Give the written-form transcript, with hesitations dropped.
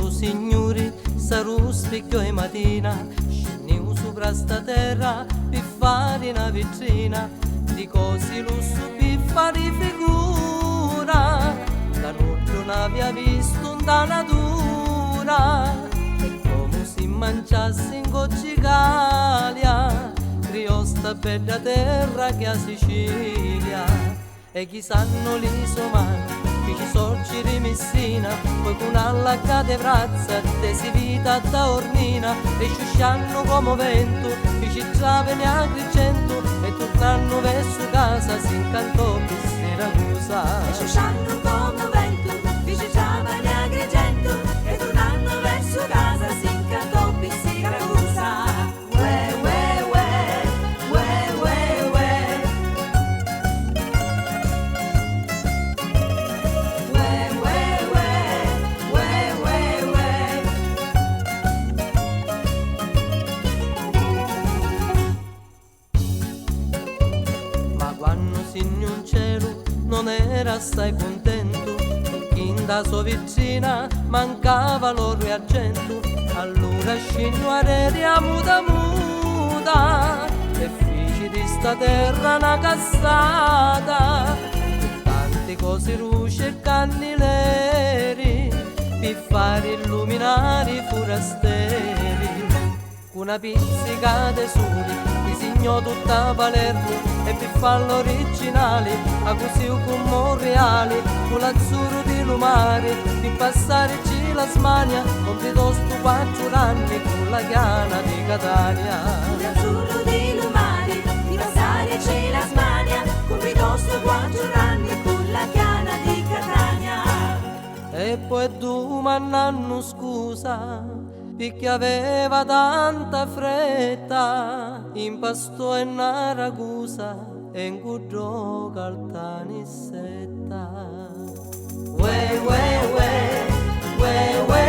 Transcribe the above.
Signori, sarò specchio e mattina, scendiamo sopra sta terra per fare una vicina, di cose lusso per fare figura, che non aveva visto da natura, e come si mangiasse in Goccigalia, criò sta bella terra che a Sicilia, e chi sanno l'isomani, che ci sorgi di Messina, poi con alla cade brazza, te si vita da Ornina, e sciusciano come vento, che ci travene Agrigento, e tornano verso casa, si incantò per Siracusa. E sciusciano come vento, che ci travene Agrigento, e tornano verso casa, si incantò per Siracusa. Uè, uè, uè, uè, uè, uè. In cielo non era assai contento, in da sua vicina mancava l'oro e argento, allora scenno aerea muda muda e feci di sta terra una cassata, tante cose luce e cannileri per fare illuminare i forasteri, una pizzica de soli disegnò tutta Palermo e per farlo originale a così come Monreale con l'azzurro di lumare per passarci la smania con piuttosto 4 anni con la chiana di Catania. L'azzurro di lumare per passarci la smania con piuttosto 4 anni con la chiana di Catania. E poi domandano scusa perché aveva tanta fretta, impastò in una ragusa e in cudro caltanissetta. Uè, uè, uè, uè, uè.